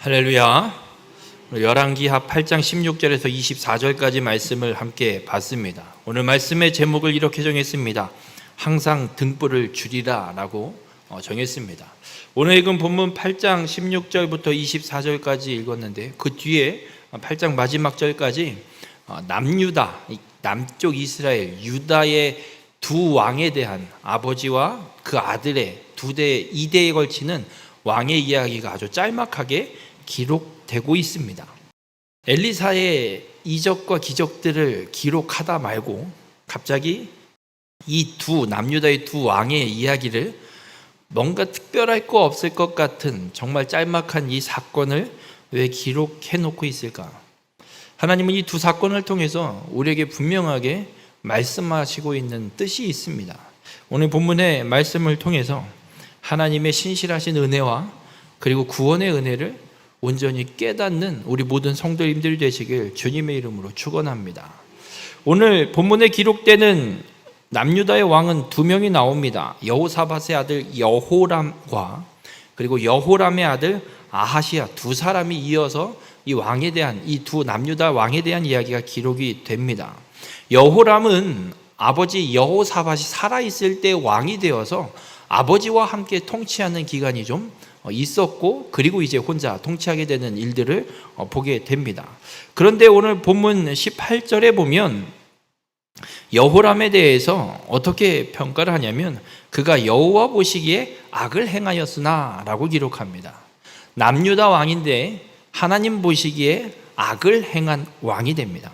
할렐루야. 열왕기하 8장 16절에서 24절까지 말씀을 함께 봤습니다. 오늘 말씀의 제목을 이렇게 정했습니다. 항상 등불을 줄이라 라고 정했습니다. 오늘 읽은 본문 8장 16절부터 24절까지 읽었는데 그 뒤에 8장 마지막 절까지 남유다, 남쪽 이스라엘, 유다의 두 왕에 대한 아버지와 그 아들의 이 대에 걸치는 왕의 이야기가 아주 짤막하게 기록되고 있습니다. 엘리사의 이적과 기적들을 기록하다 말고 갑자기 이 남유다의 두 왕의 이야기를 뭔가 특별할 거 없을 것 같은 정말 짤막한 이 사건을 왜 기록해 놓고 있을까? 하나님은 이 두 사건을 통해서 우리에게 분명하게 말씀하시고 있는 뜻이 있습니다. 오늘 본문의 말씀을 통해서 하나님의 신실하신 은혜와 그리고 구원의 은혜를 온전히 깨닫는 우리 모든 성도님들이 되시길 주님의 이름으로 축원합니다. 오늘 본문에 기록되는 남유다의 왕은 두 명이 나옵니다. 여호사밧의 아들 여호람과 그리고 여호람의 아들 아하시야, 두 사람이 이어서 이 왕에 대한 이 두 남유다 왕에 대한 이야기가 기록이 됩니다. 여호람은 아버지 여호사밧이 살아있을 때 왕이 되어서 아버지와 함께 통치하는 기간이 좀 있었고 그리고 이제 혼자 통치하게 되는 일들을 보게 됩니다. 그런데 오늘 본문 18절에 보면 여호람에 대해서 어떻게 평가를 하냐면 그가 여호와 보시기에 악을 행하였으나 라고 기록합니다. 남유다 왕인데 하나님 보시기에 악을 행한 왕이 됩니다.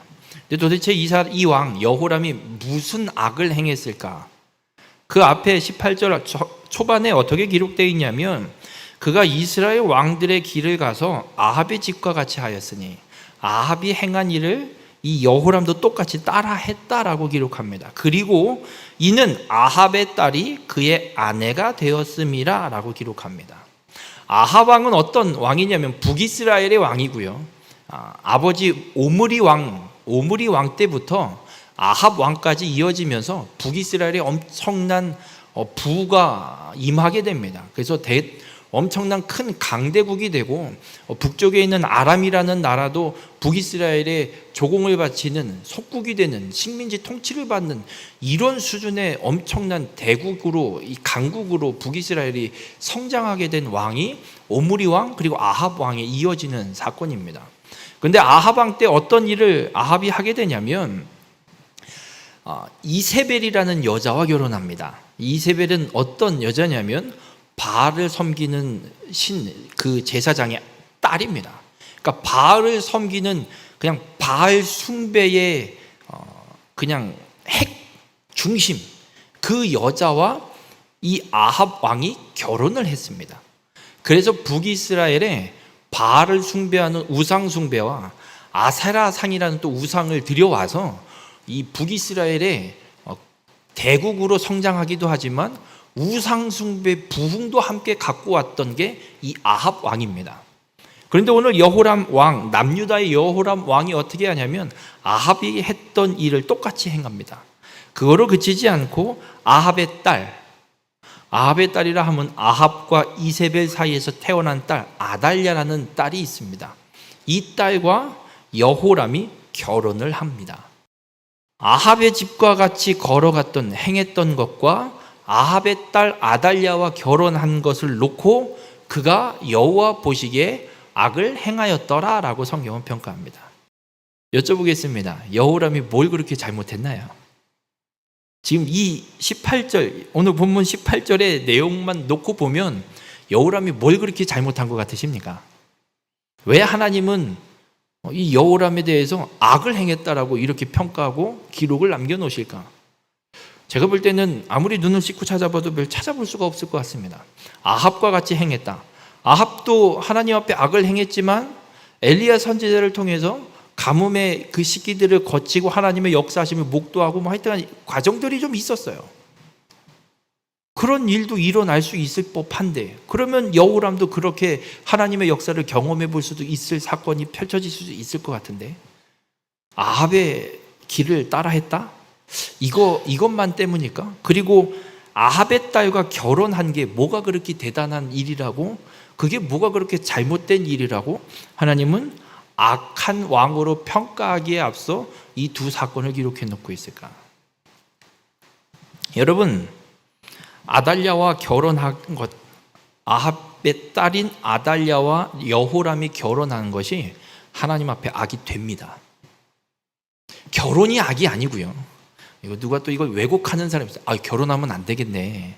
근데 도대체 이 왕 여호람이 무슨 악을 행했을까? 그 앞에 18절 초반에 어떻게 기록되어 있냐면 그가 이스라엘 왕들의 길을 가서 아합의 집과 같이 하였으니 아합이 행한 일을 이 여호람도 똑같이 따라 했다라고 기록합니다. 그리고 이는 아합의 딸이 그의 아내가 되었음이라 라고 기록합니다. 아합 왕은 어떤 왕이냐면 북이스라엘의 왕이고요. 아버지 오므리 왕 때부터 아합 왕까지 이어지면서 북이스라엘에 엄청난 부가 임하게 됩니다. 그래서 엄청난 큰 강대국이 되고 북쪽에 있는 아람이라는 나라도 북이스라엘에 조공을 바치는 속국이 되는 식민지 통치를 받는 이런 수준의 엄청난 대국으로 이 강국으로 북이스라엘이 성장하게 된 왕이 오므리 왕 그리고 아합 왕에 이어지는 사건입니다. 그런데 아합 왕 때 어떤 일을 아합이 하게 되냐면 이세벨이라는 여자와 결혼합니다. 이세벨은 어떤 여자냐면 바알을 섬기는 그 제사장의 딸입니다. 그러니까 바알을 섬기는 그냥 바알 숭배의 그냥 핵 중심 그 여자와 이 아합 왕이 결혼을 했습니다. 그래서 북이스라엘에 바알을 숭배하는 우상 숭배와 아세라상이라는 또 우상을 들여와서 이 북이스라엘의 대국으로 성장하기도 하지만 우상숭배 부흥도 함께 갖고 왔던 게 이 아합 왕입니다. 그런데 오늘 여호람 왕, 남유다의 여호람 왕이 어떻게 하냐면 아합이 했던 일을 똑같이 행합니다. 그거로 그치지 않고 아합의 딸이라 하면 아합과 이세벨 사이에서 태어난 딸 아달랴라는 딸이 있습니다. 이 딸과 여호람이 결혼을 합니다. 아합의 집과 같이 걸어갔던 행했던 것과 아합의 딸 아달랴와 결혼한 것을 놓고 그가 여호와 보시기에 악을 행하였더라 라고 성경은 평가합니다. 여쭤보겠습니다. 여호람이 뭘 그렇게 잘못했나요? 지금 이 18절 오늘 본문 18절의 내용만 놓고 보면 여호람이 뭘 그렇게 잘못한 것 같으십니까? 왜 하나님은 이 여호람에 대해서 악을 행했다라고 이렇게 평가하고 기록을 남겨놓으실까? 제가 볼 때는 아무리 눈을 씻고 찾아봐도 별 찾아볼 수가 없을 것 같습니다. 아합과 같이 행했다. 아합도 하나님 앞에 악을 행했지만 엘리야 선지자를 통해서 가뭄의 그 시기들을 거치고 하나님의 역사하심을 목도하고 하여튼 과정들이 좀 있었어요. 그런 일도 일어날 수 있을 법한데 그러면 여호람도 그렇게 하나님의 역사를 경험해 볼 수도 있을 사건이 펼쳐질 수도 있을 것 같은데 아합의 길을 따라 했다? 이것만 때문일까? 그리고 아합의 딸과 결혼한 게 뭐가 그렇게 대단한 일이라고 그게 뭐가 그렇게 잘못된 일이라고 하나님은 악한 왕으로 평가하기에 앞서 이 두 사건을 기록해 놓고 있을까? 여러분, 아달랴와 결혼한 것, 아합의 딸인 아달랴와 여호람이 결혼한 것이 하나님 앞에 악이 됩니다. 결혼이 악이 아니고요. 이거 누가 또 이걸 왜곡하는 사람이 있어요. 결혼하면 안 되겠네.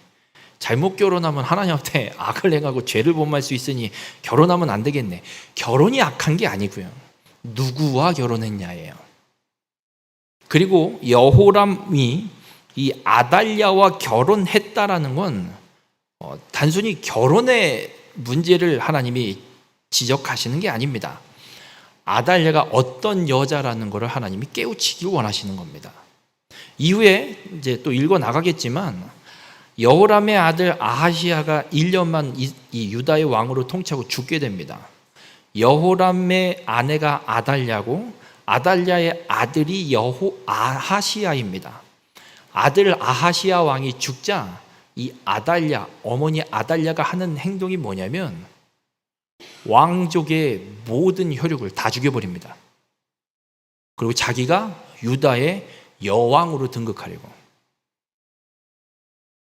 잘못 결혼하면 하나님 앞에 악을 행하고 죄를 범할 수 있으니 결혼하면 안 되겠네. 결혼이 악한 게 아니고요. 누구와 결혼했냐예요. 그리고 여호람이 이 아달랴와 결혼했다라는 건 단순히 결혼의 문제를 하나님이 지적하시는 게 아닙니다. 아달랴가 어떤 여자라는 것을 하나님이 깨우치길 원하시는 겁니다. 이후에 이제 또 읽어 나가겠지만 여호람의 아들 아하시야가 1년만 이 유다의 왕으로 통치하고 죽게 됩니다. 여호람의 아내가 아달랴고 아달랴의 아들이 아하시야입니다. 아들 아하시야 왕이 죽자 이 아달랴, 어머니 아달랴가 하는 행동이 뭐냐면 왕족의 모든 혈육을 다 죽여버립니다. 그리고 자기가 유다의 여왕으로 등극하려고.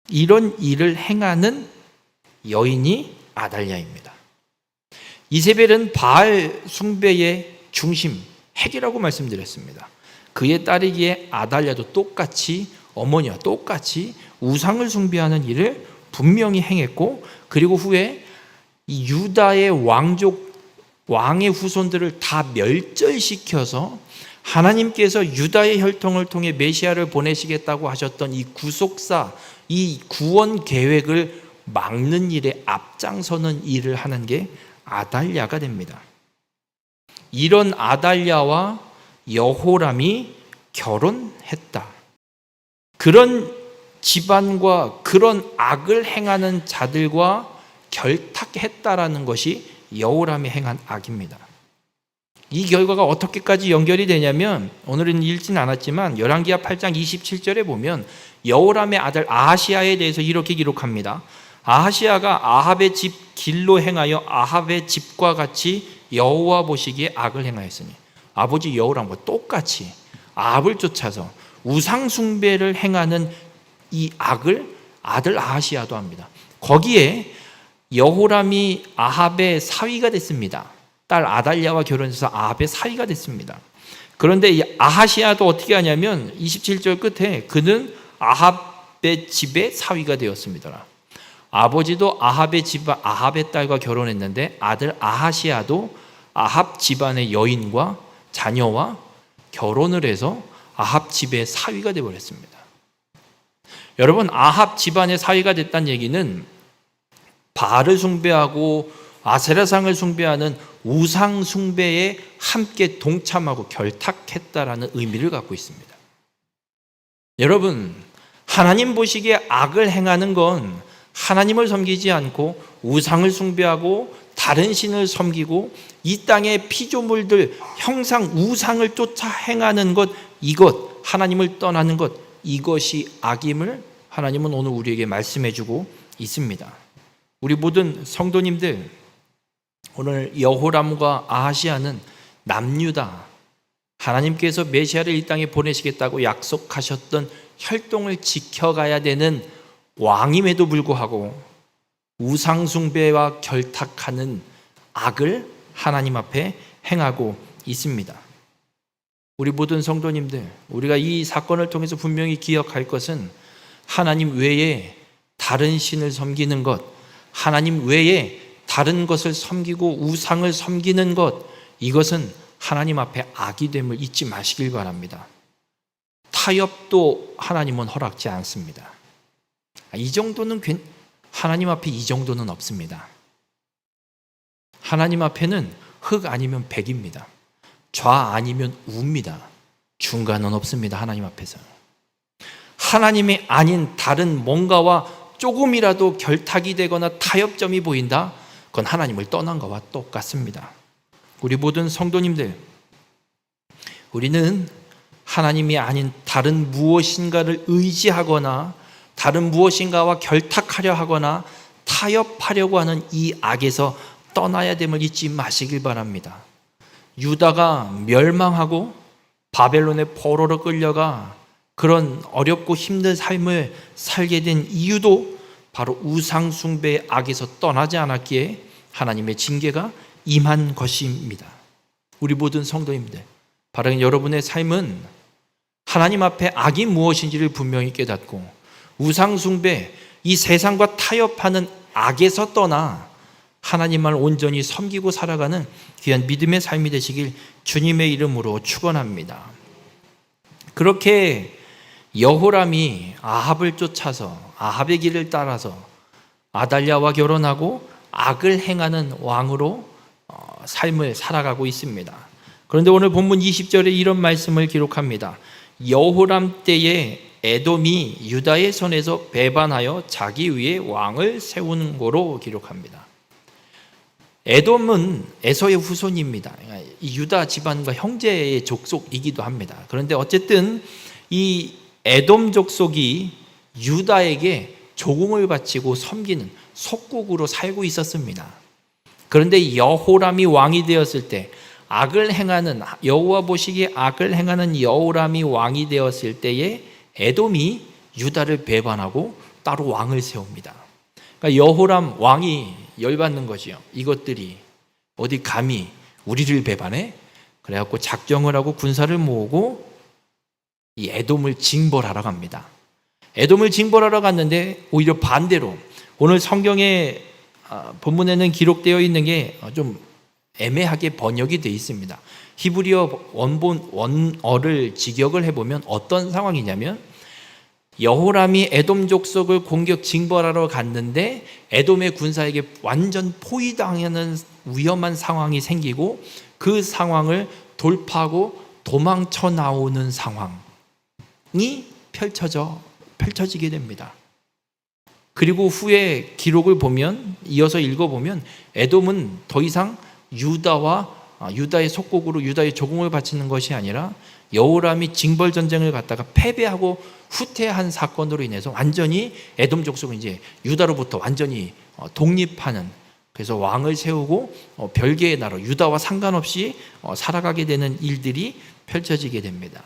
이런 일을 행하는 여인이 아달랴입니다. 이세벨은 바알 숭배의 중심, 핵이라고 말씀드렸습니다. 그의 딸이기에 아달랴도 똑같이 어머니와 똑같이 우상을 숭배하는 일을 분명히 행했고, 그리고 후에 이 유다의 왕의 후손들을 다 멸절시켜서 하나님께서 유다의 혈통을 통해 메시아를 보내시겠다고 하셨던 이 구속사, 이 구원 계획을 막는 일에 앞장서는 일을 하는 게 아달랴가 됩니다. 이런 아달랴와 여호람이 결혼했다. 그런 집안과 그런 악을 행하는 자들과 결탁했다라는 것이 여호람이 행한 악입니다. 이 결과가 어떻게까지 연결이 되냐면, 오늘은 읽진 않았지만 열왕기하 8장 27절에 보면 여호람의 아들 아하시야에 대해서 이렇게 기록합니다. 아하시야가 아합의 집 길로 행하여 아합의 집과 같이 여호와 보시기에 악을 행하였으니, 아버지 여호람과 똑같이 아합을 쫓아서 우상 숭배를 행하는 이 악을 아들 아하시야도 합니다. 거기에 여호람이 아합의 사위가 됐습니다. 딸 아달랴와 결혼해서 아합의 사위가 됐습니다. 그런데 이 아하시야도 어떻게 하냐면 27절 끝에 그는 아합의 집의 사위가 되었습니다. 아버지도 아합의 집안 아합의 딸과 결혼했는데 아들 아하시야도 아합 집안의 여인과 자녀와 결혼을 해서 아합 집의 사위가 되어버렸습니다. 여러분, 아합 집안의 사위가 됐다는 얘기는 바알을 숭배하고 아세라상을 숭배하는 우상 숭배에 함께 동참하고 결탁했다라는 의미를 갖고 있습니다. 여러분, 하나님 보시기에 악을 행하는 건 하나님을 섬기지 않고 우상을 숭배하고 다른 신을 섬기고 이 땅의 피조물들, 형상, 우상을 쫓아 행하는 것, 이것, 하나님을 떠나는 것, 이것이 악임을 하나님은 오늘 우리에게 말씀해주고 있습니다. 우리 모든 성도님들, 오늘 여호람과 아하시야는 남유다, 하나님께서 메시아를 이 땅에 보내시겠다고 약속하셨던 혈통을 지켜가야 되는 왕임에도 불구하고 우상숭배와 결탁하는 악을 하나님 앞에 행하고 있습니다. 우리 모든 성도님들, 우리가 이 사건을 통해서 분명히 기억할 것은 하나님 외에 다른 신을 섬기는 것, 하나님 외에 다른 것을 섬기고 우상을 섬기는 것, 이것은 하나님 앞에 악이 됨을 잊지 마시길 바랍니다. 타협도 하나님은 허락지 않습니다. 이 정도는 하나님 앞에 이 정도는 없습니다. 하나님 앞에는 흑 아니면 백입니다. 좌 아니면 우입니다. 중간은 없습니다. 하나님 앞에서. 하나님이 아닌 다른 뭔가와 조금이라도 결탁이 되거나 타협점이 보인다? 그건 하나님을 떠난 것과 똑같습니다. 우리 모든 성도님들, 우리는 하나님이 아닌 다른 무엇인가를 의지하거나 다른 무엇인가와 결탁하려 하거나 타협하려고 하는 이 악에서 떠나야 됨을 잊지 마시길 바랍니다. 유다가 멸망하고 바벨론의 포로로 끌려가 그런 어렵고 힘든 삶을 살게 된 이유도 바로 우상 숭배의 악에서 떠나지 않았기에 하나님의 징계가 임한 것입니다. 우리 모든 성도님들, 바로 여러분의 삶은 하나님 앞에 악이 무엇인지를 분명히 깨닫고 우상 숭배, 이 세상과 타협하는 악에서 떠나 하나님만 온전히 섬기고 살아가는 귀한 믿음의 삶이 되시길 주님의 이름으로 축원합니다. 그렇게 여호람이 아합을 쫓아서 아합의 길을 따라서 아달랴와 결혼하고 악을 행하는 왕으로 삶을 살아가고 있습니다. 그런데 오늘 본문 20절에 이런 말씀을 기록합니다. 여호람 때에 에돔이 유다의 손에서 배반하여 자기 위에 왕을 세우는 거로 기록합니다. 에돔은 에서의 후손입니다. 이 유다 집안과 형제의 족속이기도 합니다. 그런데 어쨌든 이 에돔 족속이 유다에게 조공을 바치고 섬기는 속국으로 살고 있었습니다. 그런데 여호람이 왕이 되었을 때 악을 행하는 여호와 보시기에 악을 행하는 여호람이 왕이 되었을 때에 에돔이 유다를 배반하고 따로 왕을 세웁니다. 그러니까 여호람 왕이 열받는 거지요. 이것들이 어디 감히 우리를 배반해? 그래갖고 작정을 하고 군사를 모으고 이 에돔을 징벌하러 갑니다. 에돔을 징벌하러 갔는데 오히려 반대로 오늘 성경의 본문에는 기록되어 있는 게 좀 애매하게 번역이 되어 있습니다. 히브리어 원어를 직역을 해보면 어떤 상황이냐면 여호람이 에돔 족속을 공격 징벌하러 갔는데 에돔의 군사에게 완전 포위당하는 위험한 상황이 생기고 그 상황을 돌파하고 도망쳐 나오는 상황이 펼쳐지게 됩니다. 그리고 후에 기록을 보면 이어서 읽어보면 에돔은 더 이상 유다의 속국으로 유다의 조공을 바치는 것이 아니라 여호람이 징벌 전쟁을 갖다가 패배하고 후퇴한 사건으로 인해서 완전히 에돔 족속은 이제 유다로부터 완전히 독립하는, 그래서 왕을 세우고 별개의 나라 유다와 상관없이 살아가게 되는 일들이 펼쳐지게 됩니다.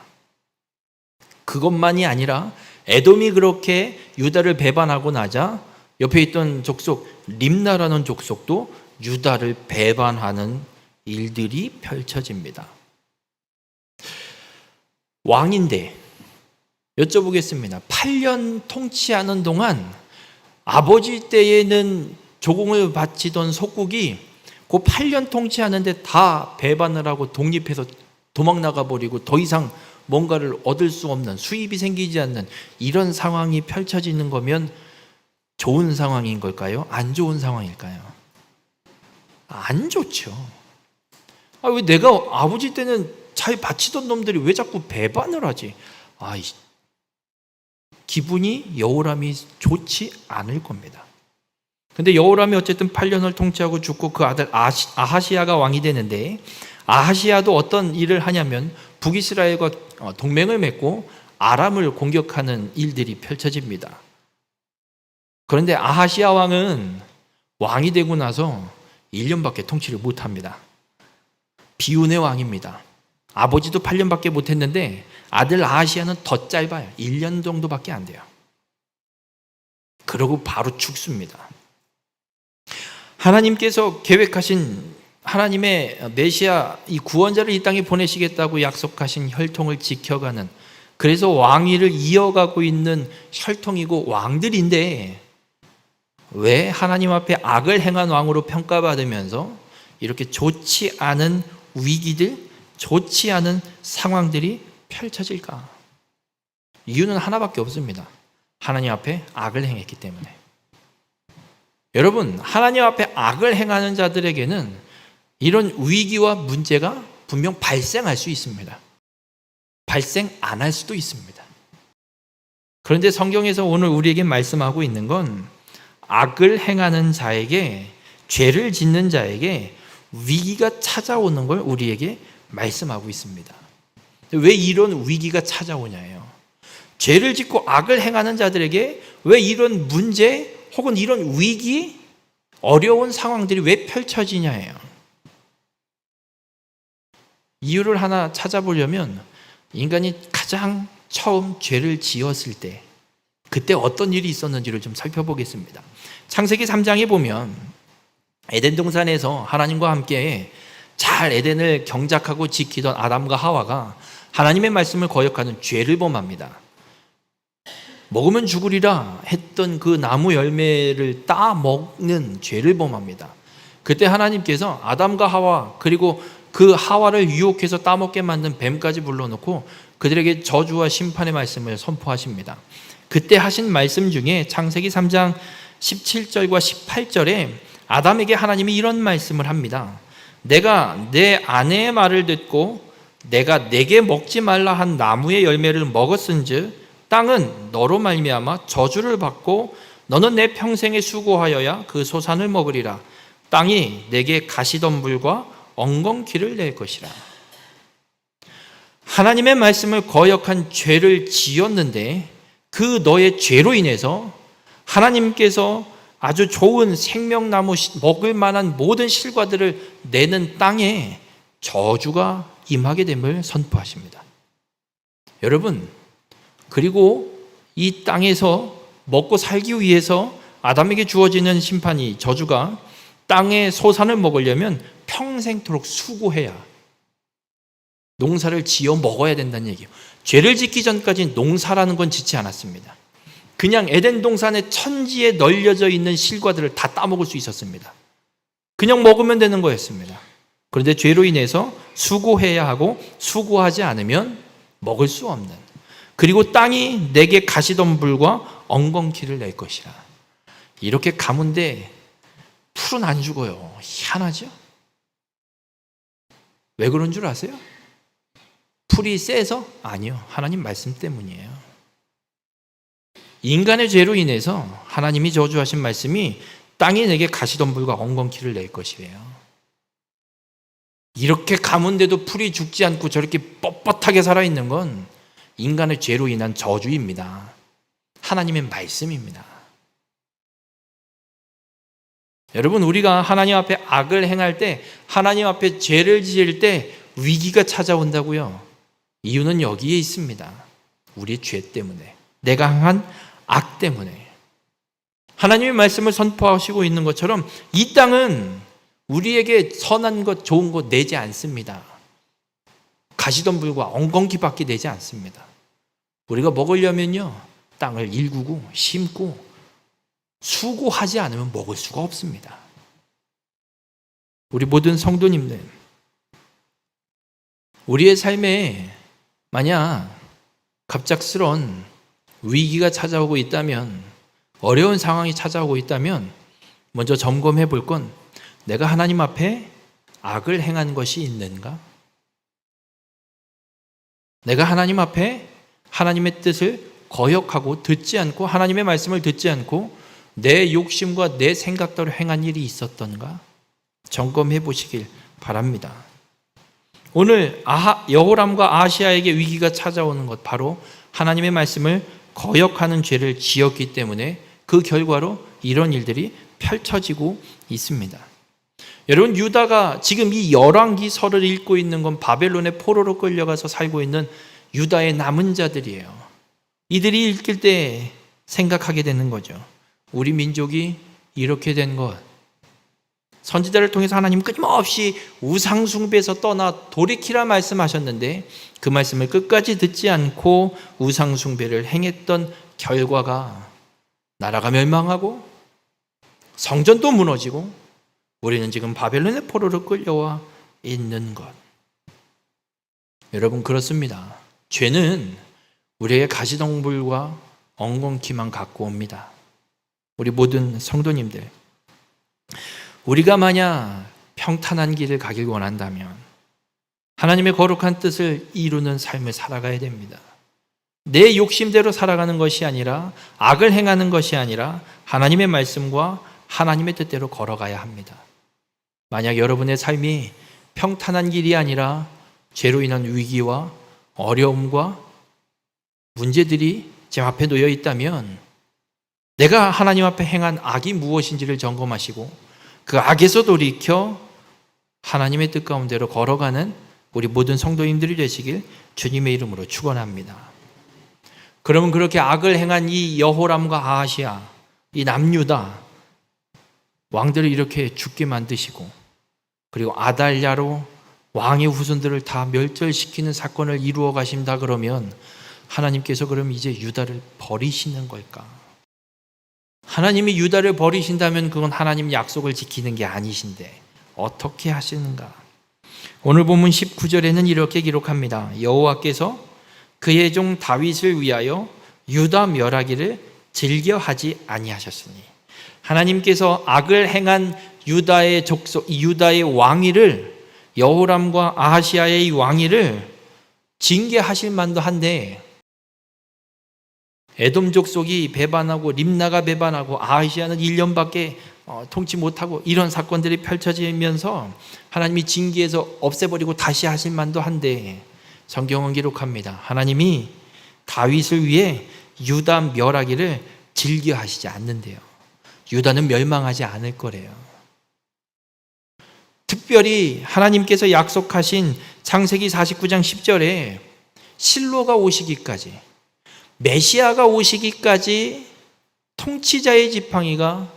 그것만이 아니라 에돔이 그렇게 유다를 배반하고 나자 옆에 있던 족속 림나라는 족속도 유다를 배반하는 일들이 펼쳐집니다. 왕인데 여쭤보겠습니다. 8년 통치하는 동안 아버지 때에는 조공을 바치던 속국이 그 8년 통치하는데 다 배반을 하고 독립해서 도망 나가버리고 더 이상 뭔가를 얻을 수 없는, 수입이 생기지 않는 이런 상황이 펼쳐지는 거면 좋은 상황인 걸까요? 안 좋은 상황일까요? 안 좋죠. 왜 내가 아버지 때는 잘 바치던 놈들이 왜 자꾸 배반을 하지? 기분이 여호람이 좋지 않을 겁니다. 근데 여호람이 어쨌든 8년을 통치하고 죽고 그 아들 아하시야가 왕이 되는데, 아하시야도 어떤 일을 하냐면 북이스라엘과 동맹을 맺고 아람을 공격하는 일들이 펼쳐집니다. 그런데 아하시야 왕은 왕이 되고 나서 1년밖에 통치를 못합니다. 비운의 왕입니다. 아버지도 8년밖에 못했는데 아들 아하시야는 더 짧아요. 1년 정도밖에 안 돼요. 그러고 바로 죽습니다. 하나님께서 계획하신 하나님의 메시아, 이 구원자를 이 땅에 보내시겠다고 약속하신 혈통을 지켜가는, 그래서 왕위를 이어가고 있는 혈통이고 왕들인데 왜 하나님 앞에 악을 행한 왕으로 평가받으면서 이렇게 좋지 않은 위기들, 좋지 않은 상황들이 펼쳐질까? 이유는 하나밖에 없습니다. 하나님 앞에 악을 행했기 때문에. 여러분, 하나님 앞에 악을 행하는 자들에게는 이런 위기와 문제가 분명 발생할 수 있습니다. 발생 안 할 수도 있습니다. 그런데 성경에서 오늘 우리에게 말씀하고 있는 건 악을 행하는 자에게, 죄를 짓는 자에게 위기가 찾아오는 걸 우리에게 말씀하고 있습니다. 왜 이런 위기가 찾아오냐예요. 죄를 짓고 악을 행하는 자들에게 왜 이런 문제, 혹은 이런 위기, 어려운 상황들이 왜 펼쳐지냐예요. 이유를 하나 찾아보려면 인간이 가장 처음 죄를 지었을 때 그때 어떤 일이 있었는지를 좀 살펴보겠습니다. 창세기 3장에 보면 에덴 동산에서 하나님과 함께 잘 에덴을 경작하고 지키던 아담과 하와가 하나님의 말씀을 거역하는 죄를 범합니다. 먹으면 죽으리라 했던 그 나무 열매를 따 먹는 죄를 범합니다. 그때 하나님께서 아담과 하와 그리고 그 하와를 유혹해서 따먹게 만든 뱀까지 불러놓고 그들에게 저주와 심판의 말씀을 선포하십니다. 그때 하신 말씀 중에 창세기 3장 17절과 18절에 아담에게 하나님이 이런 말씀을 합니다. 내가 내 아내의 말을 듣고 내가 내게 먹지 말라 한 나무의 열매를 먹었은즉 땅은 너로 말미암아 저주를 받고 너는 내 평생에 수고하여야 그 소산을 먹으리라. 땅이 내게 가시덤불과 엉겅퀴를 낼 것이라. 하나님의 말씀을 거역한 죄를 지었는데 그 너의 죄로 인해서 하나님께서 아주 좋은 생명나무 먹을 만한 모든 실과들을 내는 땅에 저주가 임하게 됨을 선포하십니다. 여러분, 그리고 이 땅에서 먹고 살기 위해서 아담에게 주어지는 심판이 저주가 땅의 소산을 먹으려면 평생토록 수고해야 농사를 지어 먹어야 된다는 얘기예요. 죄를 짓기 전까지 농사라는 건 짓지 않았습니다. 그냥 에덴 동산의 천지에 널려져 있는 실과들을 다 따먹을 수 있었습니다. 그냥 먹으면 되는 거였습니다. 그런데 죄로 인해서 수고해야 하고 수고하지 않으면 먹을 수 없는, 그리고 땅이 내게 가시덤불과 엉겅퀴를 낼 것이라. 이렇게 가문데 풀은 안 죽어요. 희한하죠? 왜 그런 줄 아세요? 풀이 세서? 아니요. 하나님 말씀 때문이에요. 인간의 죄로 인해서 하나님이 저주하신 말씀이 땅이 내게 가시덤불과 엉겅퀴를 낼 것이래요. 이렇게 가문데도 풀이 죽지 않고 저렇게 뻣뻣하게 살아있는 건 인간의 죄로 인한 저주입니다. 하나님의 말씀입니다. 여러분, 우리가 하나님 앞에 악을 행할 때, 하나님 앞에 죄를 지을 때 위기가 찾아온다고요. 이유는 여기에 있습니다. 우리의 죄 때문에, 내가 행한 악 때문에. 하나님의 말씀을 선포하시고 있는 것처럼 이 땅은 우리에게 선한 것, 좋은 것 내지 않습니다. 가시덤불과 엉겅퀴밖에 내지 않습니다. 우리가 먹으려면요, 땅을 일구고 심고 수고하지 않으면 먹을 수가 없습니다. 우리 모든 성도님들, 우리의 삶에 만약 갑작스런 위기가 찾아오고 있다면, 어려운 상황이 찾아오고 있다면 먼저 점검해 볼 건 내가 하나님 앞에 악을 행한 것이 있는가? 내가 하나님 앞에 하나님의 뜻을 거역하고 듣지 않고 하나님의 말씀을 듣지 않고 내 욕심과 내 생각대로 행한 일이 있었던가? 점검해 보시길 바랍니다. 오늘 여호람과 아하시아에게 위기가 찾아오는 것, 바로 하나님의 말씀을 거역하는 죄를 지었기 때문에 그 결과로 이런 일들이 펼쳐지고 있습니다. 여러분, 유다가 지금 이 열왕기서를 읽고 있는 건 바벨론의 포로로 끌려가서 살고 있는 유다의 남은 자들이에요. 이들이 읽을 때 생각하게 되는 거죠. 우리 민족이 이렇게 된 것, 선지자를 통해서 하나님 끊임없이 우상 숭배에서 떠나 돌이키라 말씀하셨는데 그 말씀을 끝까지 듣지 않고 우상 숭배를 행했던 결과가 나라가 멸망하고 성전도 무너지고 우리는 지금 바벨론의 포로로 끌려와 있는 것. 여러분, 그렇습니다. 죄는 우리에게 가시덤불과 엉겅퀴만 갖고 옵니다. 우리 모든 성도님들, 우리가 만약 평탄한 길을 가길 원한다면 하나님의 거룩한 뜻을 이루는 삶을 살아가야 됩니다. 내 욕심대로 살아가는 것이 아니라, 악을 행하는 것이 아니라 하나님의 말씀과 하나님의 뜻대로 걸어가야 합니다. 만약 여러분의 삶이 평탄한 길이 아니라 죄로 인한 위기와 어려움과 문제들이 제 앞에 놓여 있다면 내가 하나님 앞에 행한 악이 무엇인지를 점검하시고 그 악에서 돌이켜 하나님의 뜻 가운데로 걸어가는 우리 모든 성도님들이 되시길 주님의 이름으로 축원합니다. 그러면 그렇게 악을 행한 이 여호람과 아하시야, 이 남유다 왕들을 이렇게 죽게 만드시고 그리고 아달랴로 왕의 후손들을 다 멸절시키는 사건을 이루어 가신다 그러면 하나님께서 그럼 이제 유다를 버리시는 걸까? 하나님이 유다를 버리신다면 그건 하나님 약속을 지키는 게 아니신데 어떻게 하시는가? 오늘 본문 19절에는 이렇게 기록합니다. 여호와께서 그의 종 다윗을 위하여 유다 멸하기를 즐겨하지 아니하셨으니, 하나님께서 악을 행한 유다의 족속, 유다의 왕위를, 여호람과 아하시아의 왕위를 징계하실 만도 한데 에돔 족속이 배반하고 림나가 배반하고 아하시아는 1년밖에 통치 못하고 이런 사건들이 펼쳐지면서 하나님이 징계해서 없애버리고 다시 하실 만도 한데 성경은 기록합니다. 하나님이 다윗을 위해 유다 멸하기를 즐겨하시지 않는데요. 유다는 멸망하지 않을 거래요. 특별히 하나님께서 약속하신 창세기 49장 10절에 실로가 오시기까지, 메시아가 오시기까지 통치자의 지팡이가,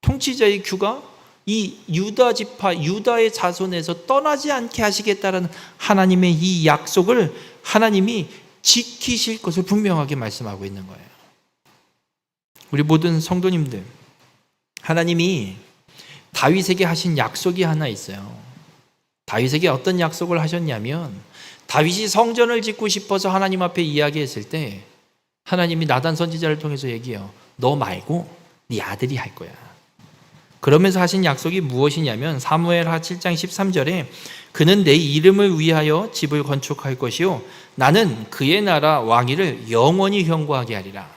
통치자의 규가 이 유다 지파, 유다의 자손에서 떠나지 않게 하시겠다라는 하나님의 이 약속을 하나님이 지키실 것을 분명하게 말씀하고 있는 거예요. 우리 모든 성도님들, 하나님이 다윗에게 하신 약속이 하나 있어요. 다윗에게 어떤 약속을 하셨냐면, 다윗이 성전을 짓고 싶어서 하나님 앞에 이야기했을 때 하나님이 나단 선지자를 통해서 얘기해요. 너 말고 네 아들이 할 거야. 그러면서 하신 약속이 무엇이냐면 사무엘하 7장 13절에 그는 내 이름을 위하여 집을 건축할 것이요 나는 그의 나라 왕위를 영원히 형구하게 하리라.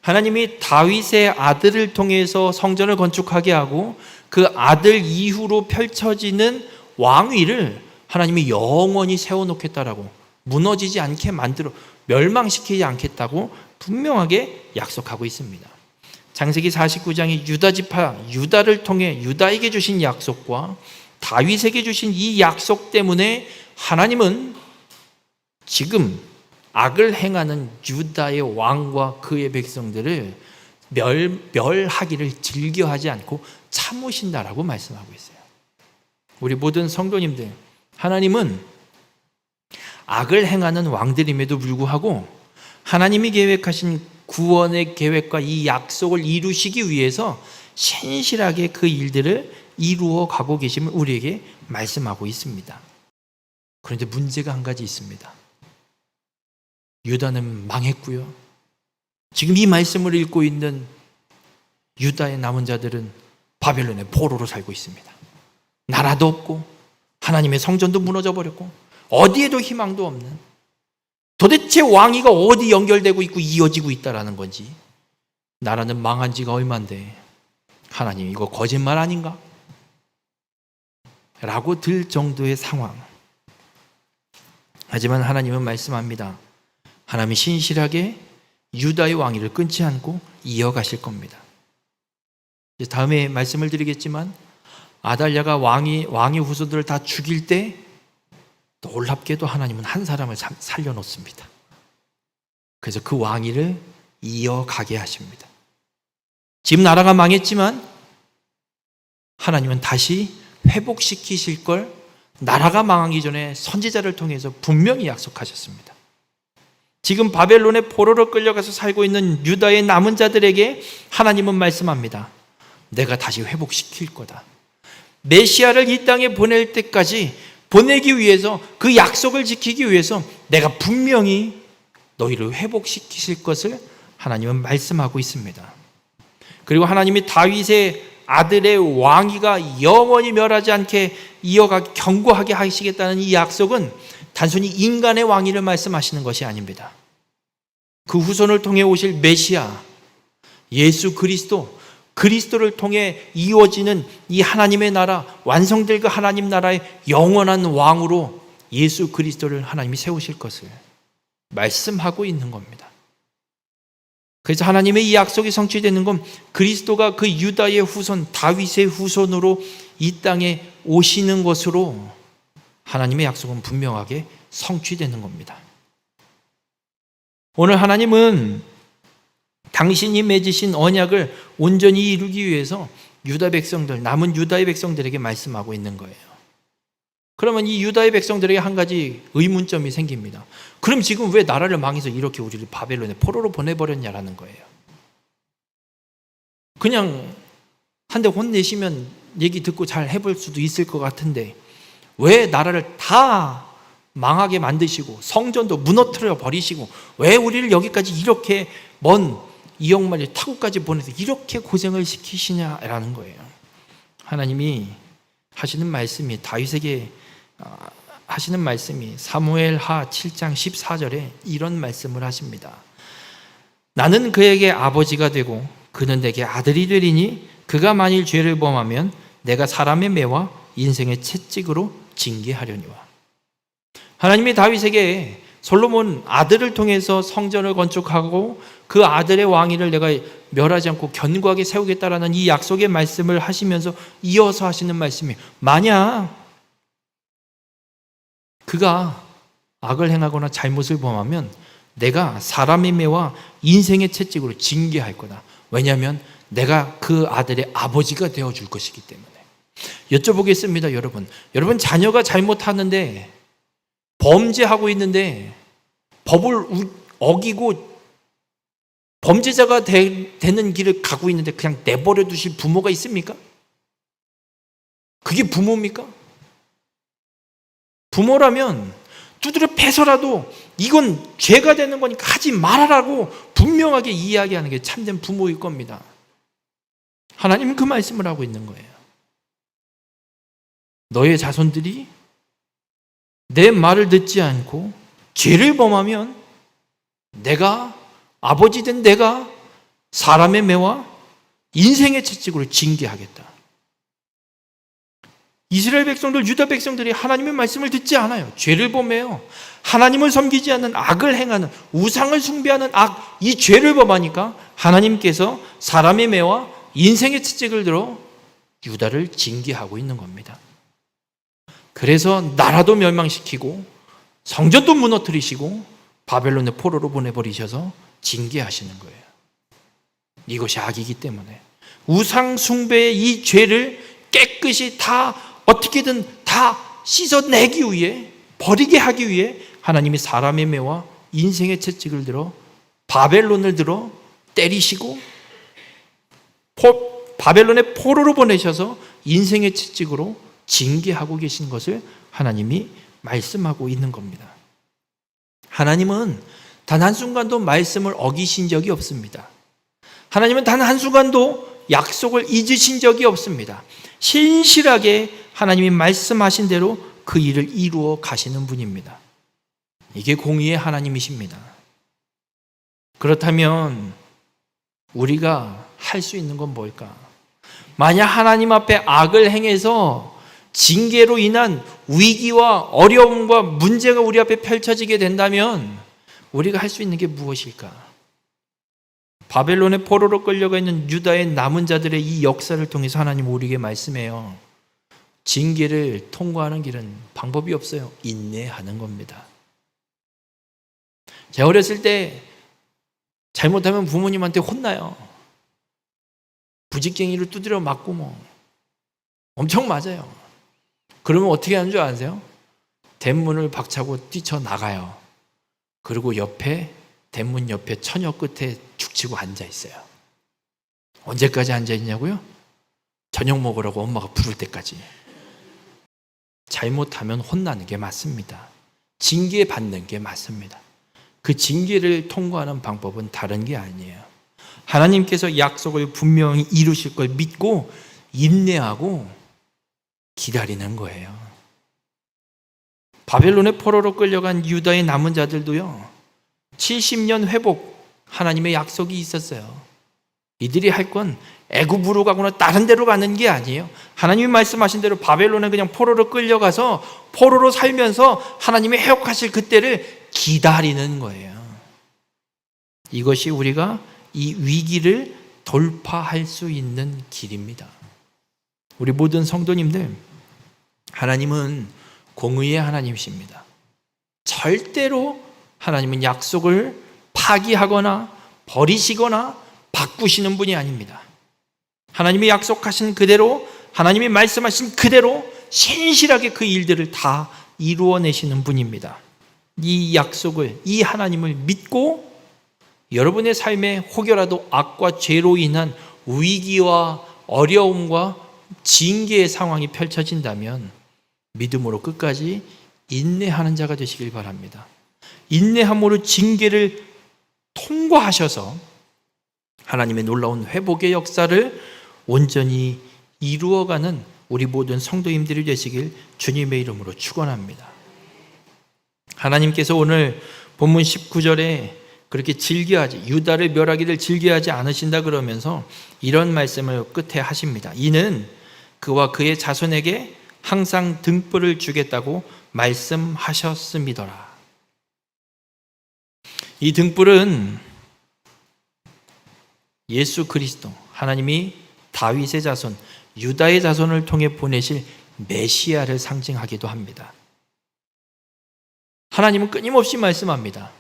하나님이 다윗의 아들을 통해서 성전을 건축하게 하고 그 아들 이후로 펼쳐지는 왕위를 하나님이 영원히 세워놓겠다라고, 무너지지 않게 만들어 멸망시키지 않겠다고 분명하게 약속하고 있습니다. 창세기 49장의 유다 지파, 유다를 통해 유다에게 주신 약속과 다윗에게 주신 이 약속 때문에 하나님은 지금 악을 행하는 유다의 왕과 그의 백성들을 멸하기를 즐겨하지 않고 참으신다라고 말씀하고 있어요. 우리 모든 성도님들, 하나님은 악을 행하는 왕들임에도 불구하고 하나님이 계획하신 구원의 계획과 이 약속을 이루시기 위해서 신실하게 그 일들을 이루어 가고 계심을 우리에게 말씀하고 있습니다. 그런데 문제가 한 가지 있습니다. 유다는 망했고요. 지금 이 말씀을 읽고 있는 유다의 남은 자들은 바벨론의 포로로 살고 있습니다. 나라도 없고 하나님의 성전도 무너져 버렸고 어디에도 희망도 없는, 도대체 왕위가 어디 연결되고 있고 이어지고 있다라는 건지, 나라는 망한 지가 얼만데 하나님 이거 거짓말 아닌가? 라고 들 정도의 상황. 하지만 하나님은 말씀합니다. 하나님이 신실하게 유다의 왕위를 끊지 않고 이어가실 겁니다. 다음에 말씀을 드리겠지만 아달랴가 왕의 후손들을 다 죽일 때 놀랍게도 하나님은 한 사람을 살려놓습니다. 그래서 그 왕위를 이어가게 하십니다. 지금 나라가 망했지만 하나님은 다시 회복시키실 걸 나라가 망하기 전에 선지자를 통해서 분명히 약속하셨습니다. 지금 바벨론의 포로로 끌려가서 살고 있는 유다의 남은 자들에게 하나님은 말씀합니다. 내가 다시 회복시킬 거다. 메시아를 이 땅에 보낼 때까지 보내기 위해서, 그 약속을 지키기 위해서 내가 분명히 너희를 회복시키실 것을 하나님은 말씀하고 있습니다. 그리고 하나님이 다윗의 아들의 왕위가 영원히 멸하지 않게 이어가게 견고하게 하시겠다는 이 약속은 단순히 인간의 왕위를 말씀하시는 것이 아닙니다. 그 후손을 통해 오실 메시아 예수 그리스도를 통해 이루어지는 이 하나님의 나라, 완성될 그 하나님 나라의 영원한 왕으로 예수 그리스도를 하나님이 세우실 것을 말씀하고 있는 겁니다. 그래서 하나님의 이 약속이 성취되는 건 그리스도가 그 유다의 후손, 다윗의 후손으로 이 땅에 오시는 것으로 하나님의 약속은 분명하게 성취되는 겁니다. 오늘 하나님은 당신이 맺으신 언약을 온전히 이루기 위해서 유다 백성들, 남은 유다의 백성들에게 말씀하고 있는 거예요. 그러면 이 유다의 백성들에게 한 가지 의문점이 생깁니다. 그럼 지금 왜 나라를 망해서 이렇게 우리를 바벨론에 포로로 보내버렸냐라는 거예요. 그냥 한 대 혼내시면 얘기 듣고 잘 해볼 수도 있을 것 같은데 왜 나라를 다 망하게 만드시고 성전도 무너뜨려 버리시고 왜 우리를 여기까지 이렇게 먼 이역만리 타고까지 보내서 이렇게 고생을 시키시냐라는 거예요. 하나님이 하시는 말씀이 다윗에게 하시는 말씀이 사무엘하 7장 14절에 이런 말씀을 하십니다. 나는 그에게 아버지가 되고 그는 내게 아들이 되리니 그가 만일 죄를 범하면 내가 사람의 매와 인생의 채찍으로 징계하려니와. 하나님이 다윗에게 솔로몬 아들을 통해서 성전을 건축하고 그 아들의 왕위를 내가 멸하지 않고 견고하게 세우겠다라는 이 약속의 말씀을 하시면서 이어서 하시는 말씀이 만약 그가 악을 행하거나 잘못을 범하면 내가 사람의 매와 인생의 채찍으로 징계할 거다. 왜냐하면 내가 그 아들의 아버지가 되어줄 것이기 때문에. 여쭤보겠습니다. 여러분 자녀가 잘못하는데 범죄하고 있는데 법을 어기고 범죄자가 되는 길을 가고 있는데 그냥 내버려 두실 부모가 있습니까? 그게 부모입니까? 부모라면 두드려 패서라도 이건 죄가 되는 거니까 하지 말아라고 분명하게 이야기하는 게 참된 부모일 겁니다. 하나님은 그 말씀을 하고 있는 거예요. 너의 자손들이 내 말을 듣지 않고 죄를 범하면 내가 아버지된 내가 사람의 매와 인생의 채찍으로 징계하겠다. 이스라엘 백성들, 유다 백성들이 하나님의 말씀을 듣지 않아요. 죄를 범해요. 하나님을 섬기지 않는 악을 행하는, 우상을 숭배하는 악, 이 죄를 범하니까 하나님께서 사람의 매와 인생의 채찍을 들어 유다를 징계하고 있는 겁니다. 그래서 나라도 멸망시키고 성전도 무너뜨리시고 바벨론의 포로로 보내버리셔서 징계하시는 거예요. 이것이 악이기 때문에 우상 숭배의 이 죄를 깨끗이 다 어떻게든 다 씻어내기 위해, 버리게 하기 위해 하나님이 사람의 매와 인생의 채찍을 들어 바벨론을 들어 때리시고 바벨론의 포로로 보내셔서 인생의 채찍으로 징계하고 계신 것을 하나님이 말씀하고 있는 겁니다. 하나님은 단 한순간도 말씀을 어기신 적이 없습니다. 하나님은 단 한순간도 약속을 잊으신 적이 없습니다. 신실하게 하나님이 말씀하신 대로 그 일을 이루어 가시는 분입니다. 이게 공의의 하나님이십니다. 그렇다면 우리가 할 수 있는 건 뭘까? 만약 하나님 앞에 악을 행해서 징계로 인한 위기와 어려움과 문제가 우리 앞에 펼쳐지게 된다면 우리가 할 수 있는 게 무엇일까? 바벨론의 포로로 끌려가 있는 유다의 남은 자들의 이 역사를 통해서 하나님 우리에게 말씀해요. 징계를 통과하는 길은 방법이 없어요. 인내하는 겁니다. 제가 어렸을 때 잘못하면 부모님한테 혼나요. 부직갱이를 두드려 맞고 뭐 엄청 맞아요. 그러면 어떻게 하는 줄 아세요? 대문을 박차고 뛰쳐나가요. 그리고 대문 옆에 처녀 끝에 죽치고 앉아있어요. 언제까지 앉아있냐고요? 저녁 먹으라고 엄마가 부를 때까지. 잘못하면 혼나는 게 맞습니다. 징계받는 게 맞습니다. 그 징계를 통과하는 방법은 다른 게 아니에요. 하나님께서 약속을 분명히 이루실 걸 믿고 인내하고 기다리는 거예요. 바벨론의 포로로 끌려간 유다의 남은 자들도요, 70년 회복 하나님의 약속이 있었어요. 이들이 할 건 애굽으로 가거나 다른 데로 가는 게 아니에요. 하나님이 말씀하신 대로 바벨론에 그냥 포로로 끌려가서 포로로 살면서 하나님이 회복하실 그때를 기다리는 거예요. 이것이 우리가 이 위기를 돌파할 수 있는 길입니다. 우리 모든 성도님들, 하나님은 공의의 하나님이십니다. 절대로 하나님은 약속을 파기하거나 버리시거나 바꾸시는 분이 아닙니다. 하나님이 약속하신 그대로, 하나님이 말씀하신 그대로 신실하게 그 일들을 다 이루어내시는 분입니다. 이 약속을, 이 하나님을 믿고 여러분의 삶에 혹여라도 악과 죄로 인한 위기와 어려움과 징계의 상황이 펼쳐진다면 믿음으로 끝까지 인내하는 자가 되시길 바랍니다. 인내함으로 징계를 통과하셔서 하나님의 놀라운 회복의 역사를 온전히 이루어가는 우리 모든 성도님들이 되시길 주님의 이름으로 축원합니다. 하나님께서 오늘 본문 19절에 그렇게 유다를 멸하기를 즐겨하지 않으신다 그러면서 이런 말씀을 끝에 하십니다. 이는 그와 그의 자손에게 항상 등불을 주겠다고 말씀하셨음이더라. 이 등불은 예수 그리스도, 하나님이 다윗의 자손, 유다의 자손을 통해 보내실 메시아를 상징하기도 합니다. 하나님은 끊임없이 말씀합니다.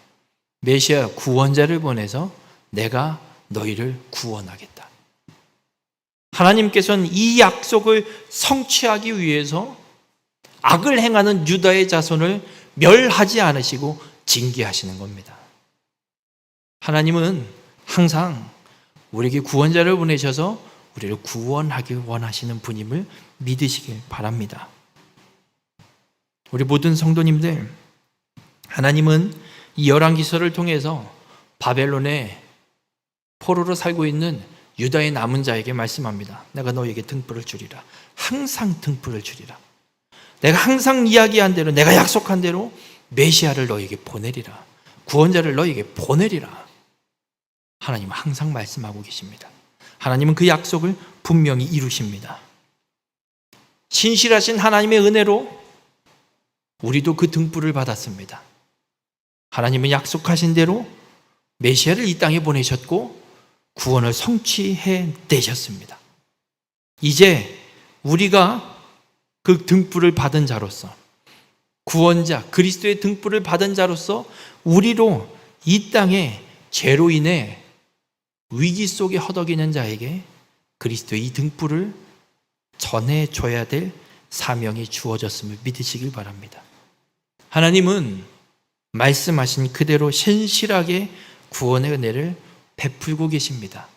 메시아 구원자를 보내서 내가 너희를 구원하겠다. 하나님께서는 이 약속을 성취하기 위해서 악을 행하는 유다의 자손을 멸하지 않으시고 징계하시는 겁니다. 하나님은 항상 우리에게 구원자를 보내셔서 우리를 구원하길 원하시는 분임을 믿으시길 바랍니다. 우리 모든 성도님들, 하나님은 이 열왕기서를 통해서 바벨론에 포로로 살고 있는 유다의 남은 자에게 말씀합니다. 내가 너에게 등불을 주리라. 항상 등불을 주리라. 내가 항상 이야기한 대로, 내가 약속한 대로 메시아를 너에게 보내리라. 구원자를 너에게 보내리라. 하나님은 항상 말씀하고 계십니다. 하나님은 그 약속을 분명히 이루십니다. 신실하신 하나님의 은혜로 우리도 그 등불을 받았습니다. 하나님은 약속하신 대로 메시아를 이 땅에 보내셨고 구원을 성취해 내셨습니다. 이제 우리가 그 등불을 받은 자로서, 구원자 그리스도의 등불을 받은 자로서 우리로 이 땅에 죄로 인해 위기 속에 허덕이는 자에게 그리스도의 이 등불을 전해줘야 될 사명이 주어졌음을 믿으시길 바랍니다. 하나님은 말씀하신 그대로 신실하게 구원의 은혜를 베풀고 계십니다.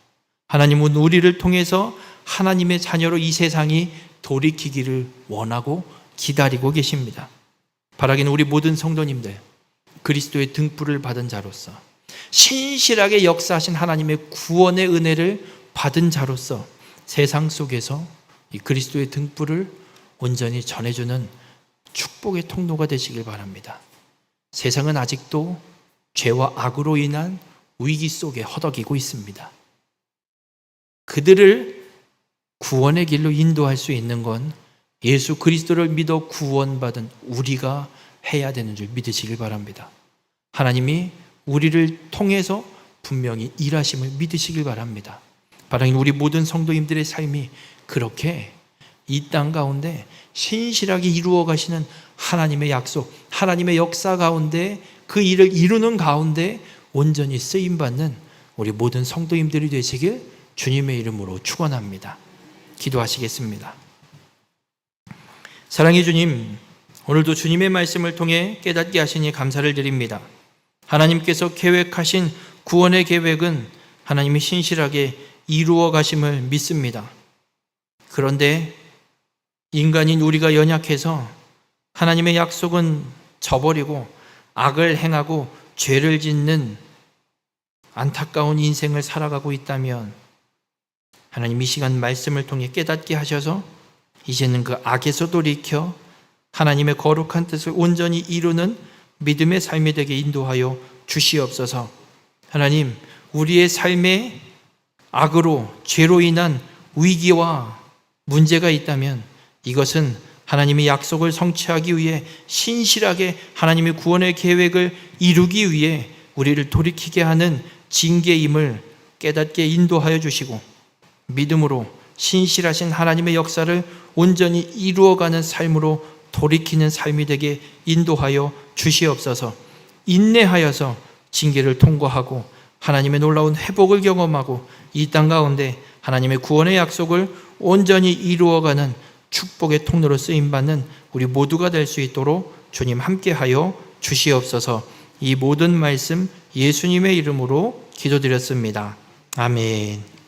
하나님은 우리를 통해서 하나님의 자녀로 이 세상이 돌이키기를 원하고 기다리고 계십니다. 바라기는 우리 모든 성도님들, 그리스도의 등불을 받은 자로서, 신실하게 역사하신 하나님의 구원의 은혜를 받은 자로서 세상 속에서 이 그리스도의 등불을 온전히 전해주는 축복의 통로가 되시길 바랍니다. 세상은 아직도 죄와 악으로 인한 위기 속에 허덕이고 있습니다. 그들을 구원의 길로 인도할 수 있는 건 예수 그리스도를 믿어 구원받은 우리가 해야 되는 줄 믿으시길 바랍니다. 하나님이 우리를 통해서 분명히 일하심을 믿으시길 바랍니다. 바라긴 우리 모든 성도님들의 삶이 그렇게 이 땅 가운데 신실하게 이루어 가시는 하나님의 약속, 하나님의 역사 가운데 그 일을 이루는 가운데 온전히 쓰임받는 우리 모든 성도님들이 되시길 주님의 이름으로 축원합니다. 기도하시겠습니다. 사랑의 주님, 오늘도 주님의 말씀을 통해 깨닫게 하시니 감사를 드립니다. 하나님께서 계획하신 구원의 계획은 하나님이 신실하게 이루어 가심을 믿습니다. 그런데 인간인 우리가 연약해서 하나님의 약속은 저버리고 악을 행하고 죄를 짓는 안타까운 인생을 살아가고 있다면 하나님 이 시간 말씀을 통해 깨닫게 하셔서 이제는 그 악에서 돌이켜 하나님의 거룩한 뜻을 온전히 이루는 믿음의 삶이 되게 인도하여 주시옵소서. 하나님, 우리의 삶에 악으로 죄로 인한 위기와 문제가 있다면 이것은 하나님의 약속을 성취하기 위해 신실하게 하나님의 구원의 계획을 이루기 위해 우리를 돌이키게 하는 징계임을 깨닫게 인도하여 주시고 믿음으로 신실하신 하나님의 역사를 온전히 이루어가는 삶으로 돌이키는 삶이 되게 인도하여 주시옵소서. 인내하여서 징계를 통과하고 하나님의 놀라운 회복을 경험하고 이 땅 가운데 하나님의 구원의 약속을 온전히 이루어가는 축복의 통로로 쓰임받는 우리 모두가 될 수 있도록 주님 함께하여 주시옵소서. 이 모든 말씀 예수님의 이름으로 기도드렸습니다. 아멘.